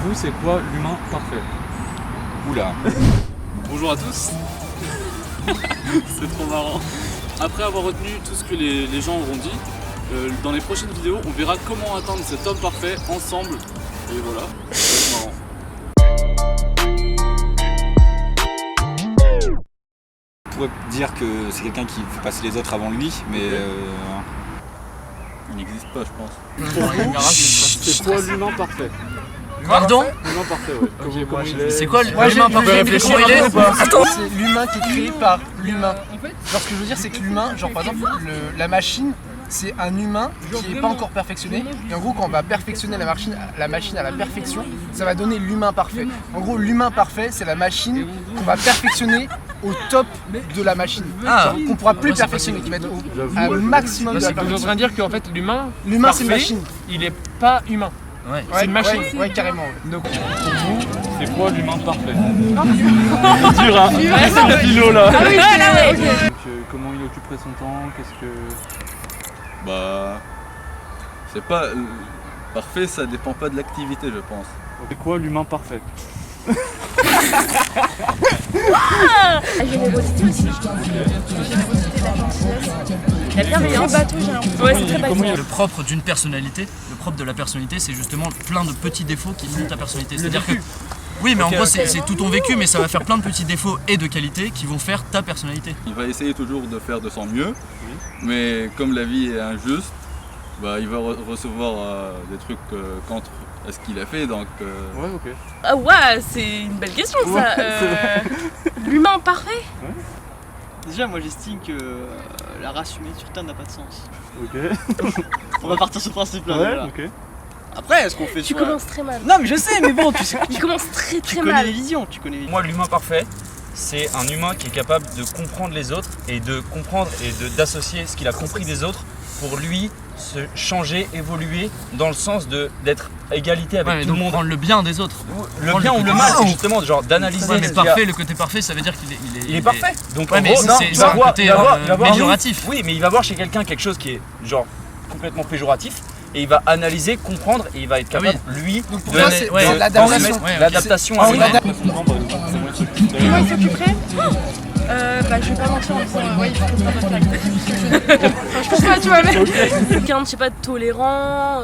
vous, c'est quoi l'humain parfait? Oula. Bonjour à tous. C'est trop marrant. Après avoir retenu tout ce que les gens auront dit, dans les prochaines vidéos, on verra comment atteindre cet homme parfait ensemble. Et voilà, c'est marrant. On pourrait dire que c'est quelqu'un qui fait passer les autres avant lui, mais il n'existe pas, je pense. C'est quoi l'humain parfait? Pardon? L'humain parfait, ouais. C'est quoi l'humain parfait? Réfléchir, il est. Attends, c'est l'humain qui est créé par l'humain. Genre ce que je veux dire c'est que l'humain, genre par exemple la machine, c'est un humain qui n'est pas encore perfectionné. Et en gros quand on va perfectionner la machine à la perfection, ça va donner l'humain parfait. En gros l'humain parfait c'est la machine qu'on va perfectionner au top de la machine. Qu'on pourra plus perfectionner, qui va être au maximum de la Vous êtes en perfection. train de dire qu'en fait l'humain c'est une machine. il est pas humain. Ouais. C'est une machine. Ouais, carrément. Donc, Pour vous, c'est quoi l'humain parfait? C'est dur, hein? C'est le philo là. Ah oui, Donc, comment il occuperait son temps? Qu'est-ce que... Bah, c'est pas parfait, ça dépend pas de l'activité, je pense. C'est quoi l'humain parfait? La générosité aussi. La générosité, la gentillesse. La bienveillance. Bateau, j'ai l'impression. Ouais, c'est très bateau. Le propre d'une personnalité, le propre de la personnalité, c'est justement plein de petits défauts qui font ta personnalité. C'est-à-dire que. Oui, mais en gros, c'est tout ton vécu, mais ça va faire plein de petits défauts et de qualités qui vont faire ta personnalité. Il va essayer toujours de faire de son mieux, mais comme la vie est injuste, bah, il va recevoir des trucs contre ce qu'il a fait, donc... Ouais, ok. Ah ouais, c'est une belle question ça. L'humain parfait. Déjà, moi j'estime que la race humaine sur Terre n'a pas de sens. Ok. On va partir sur ce principe-là. Ouais, déjà. ok. Après, est-ce qu'on fait Tu sur la- commences très mal. Non, mais je sais, mais bon, tu Tu commences très tu très connais mal. les visions, tu connais les visions. Moi, l'humain parfait, c'est un humain qui est capable de comprendre les autres et de comprendre et d'associer ce qu'il a compris des autres pour lui se changer, évoluer dans le sens d'être à égalité avec Ouais, mais tout le donc monde. prendre le bien des autres. Le prendre bien le ou le côté mal, mal. c'est justement genre d'analyser Ouais, mais ce qu'il y a. parfait, le côté parfait, ça veut dire Il est parfait. Donc Ouais, en mais gros, c'est il va un voir, côté il va voir amélioratif. Oui, mais il va voir chez quelqu'un quelque chose qui est genre complètement péjoratif et il va analyser, comprendre et il va être capable lui donc pour de toi c'est ouais, l'adaptation. ouais, ok. l'adaptation Ah à oui, l'humain. Comment il s'occuperait bah je vais pas mentir en disant ouais il ferait pas votre caractère. Enfin, je pense pas tu vois mais... Quelqu'un je sais pas de tolérant.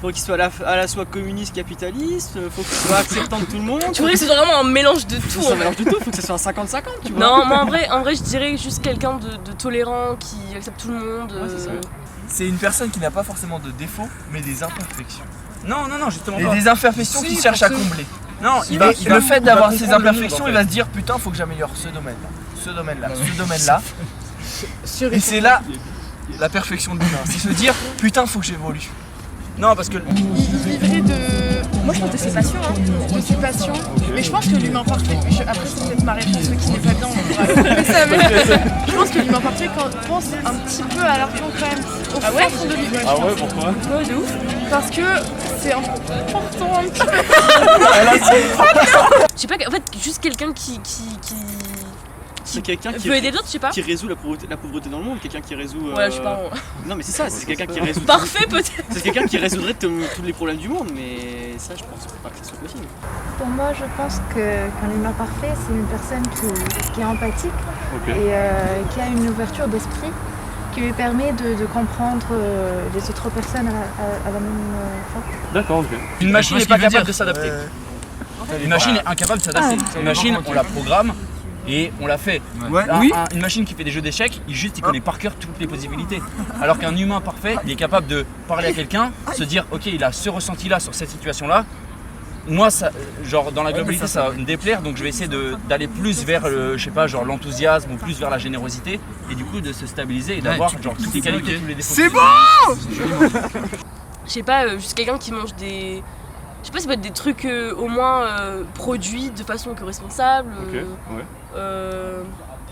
Faut qu'il soit à la fois communiste, capitaliste, faut qu'il soit acceptant de tout le monde. Tu voudrais que ce soit vraiment un mélange de tout. Ça en mélange fait. de tout, faut que ce soit un 50-50, tu vois. Non, moi en vrai je dirais juste quelqu'un de tolérant qui accepte tout le monde. Ouais, c'est ça. C'est une personne qui n'a pas forcément de défauts, mais des imperfections. Non, justement Et pas. des imperfections qu'il cherche à combler. Non, Il va, le fait d'avoir ces comprendre le imperfections, monde, en il va se dire putain, faut que j'ameure ce domaine-là, ce domaine-là. Et c'est là la perfection de l'humain. C'est se dire putain, faut que j'évolue. Non, parce que Il vivrait de... Moi je pense que c'est passion, hein. De ses passions. Mais je pense que l'humain parfait, après c'est peut-être ma réponse qui n'est pas bien, on pourra couper ça, mais je pense que l'humain parfait pense un petit peu à l'argent quand même. Au fond de lui. Ah ouais, pourquoi? Ouais, de ouf. Parce que c'est important un petit peu. Je sais pas, en fait juste quelqu'un qui C'est quelqu'un qui peut aider d'autres, je sais pas. résout la pauvreté dans le monde, quelqu'un qui résout... Ouais, je sais pas. Non mais c'est ça, c'est quelqu'un qui résout... Parfait peut-être. C'est quelqu'un qui résoudrait tous les problèmes du monde, mais ça je pense pas que ça soit possible. Pour moi, je pense qu'un humain parfait, c'est une personne qui est empathique et qui a une ouverture d'esprit qui lui permet de comprendre les autres personnes à la même fois. D'accord, ok. une machine Je n'est vois pas ce qu'il veut capable dire. de s'adapter. Une machine est incapable de s'adapter. Une machine, on la programme et on la fait. Une machine qui fait des jeux d'échecs, il connaît par cœur toutes les possibilités. Alors qu'un humain parfait, il est capable de parler à quelqu'un, se dire ok, il a ce ressenti-là sur cette situation-là. Moi, ça, genre dans la globalité, ça va me déplaire, donc je vais essayer d'aller plus vers, je sais pas, genre l'enthousiasme ou plus vers la générosité, et du coup de se stabiliser et d'avoir genre toutes les qualités, tous les défauts. C'est bon. Je sais pas, juste quelqu'un qui mange des... Je sais pas, ça peut être des trucs au moins produits de façon éco-responsable. Ok, ouais.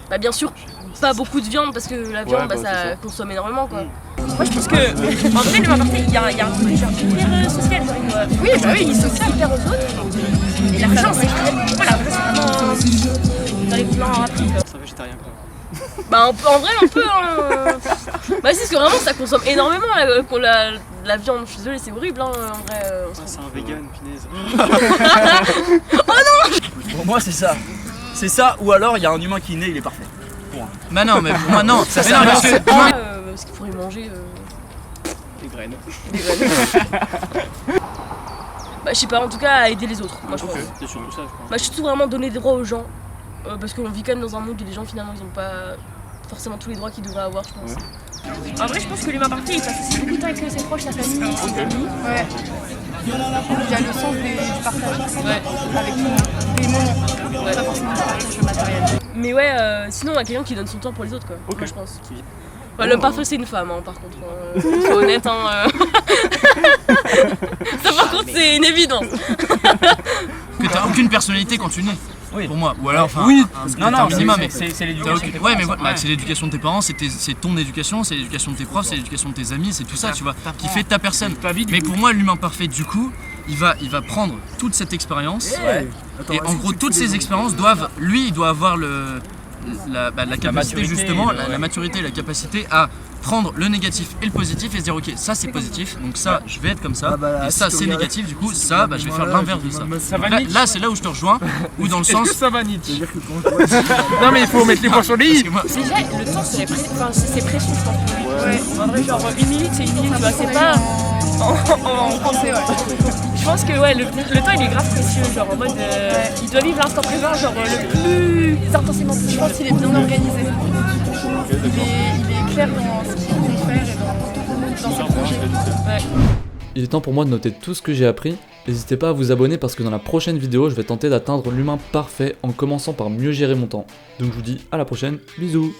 Bah bien sûr, pas beaucoup de viande parce que la viande bah, ça consomme énormément quoi. Moi je pense que, en vrai l'humain parfait, il y a un côté genre hyper social, genre il doit... Oui, bah oui, il est social hyper aux autres. Et l'argent c'est... Voilà, c'est vraiment dans les plans rapides. C'est un végétarien quoi. Bah en vrai on peut... Bah c'est parce que vraiment ça consomme énormément de la viande, je suis désolée, c'est horrible hein, en vrai. C'est un vegan, punaise. Pour moi, c'est ça. C'est ça, ou alors il y a un humain qui est né, il est parfait. Bah non, mais pour moi, non. Ça Mais sert non, à parce rien. que- Ce qu'il faudrait manger. Des graines. Des graines. Bah, je sais pas, en tout cas, à aider les autres, moi je pense. C'est surtout ça, je pense. Bah, je suis surtout vraiment donner des droits aux gens. Parce qu'on vit quand même dans un monde où les gens finalement ils ont pas forcément tous les droits qu'ils devraient avoir, je pense. En vrai, je pense que l'humain parfait il passe aussi beaucoup de temps avec ses proches, sa famille, ses amis. Ouais. Il y a le sens du partage avec des moments. Pas forcément le partage matériel. Mais ouais, sinon, il y a quelqu'un qui donne son temps pour les autres, quoi. Moi, je pense. Ouais, l'homme parfait, c'est une femme, hein, par contre. Faut être honnête, hein. Ça, par contre, c'est une évidence. Que t'as aucune personnalité quand tu nais. Oui. Pour moi. Ou alors, enfin, Oui. un Non, minimum, c'est mais l'éducation. Ouais, mais voilà, c'est l'éducation de tes parents, c'est ton éducation, c'est l'éducation de tes profs, c'est l'éducation de tes amis, c'est tout ça, tu vois, qui fait ta personne. Mais pour moi, l'humain parfait, du coup, il va prendre toute cette expérience. Et en gros, toutes ces expériences doivent, lui, il doit avoir la capacité maturité, justement, la maturité, la capacité à prendre le négatif et le positif et se dire ok, ça c'est positif, donc ça je vais être comme ça, et ça c'est négatif, du coup ça je vais faire l'inverse de ça. Donc là c'est là où je te rejoins, ou dans le sens... ça va Nietzsche. Non mais il faut mettre les points sur les i. Déjà, le temps c'est précieux, je pense. Ouais. En vrai, genre 1 minute, c'est 1 minute, tu vois, c'est pas en français, ouais. Je pense que ouais, le temps il est grave précieux, genre en mode il doit vivre l'instant présent, genre le plus intensément possible. Je pense qu'il est bien organisé. Il est clair dans ce qu'il compte faire et dans ses projets. Ouais. Il est temps pour moi de noter tout ce que j'ai appris. N'hésitez pas à vous abonner parce que dans la prochaine vidéo, je vais tenter d'atteindre l'humain parfait en commençant par mieux gérer mon temps. Donc je vous dis à la prochaine, bisous.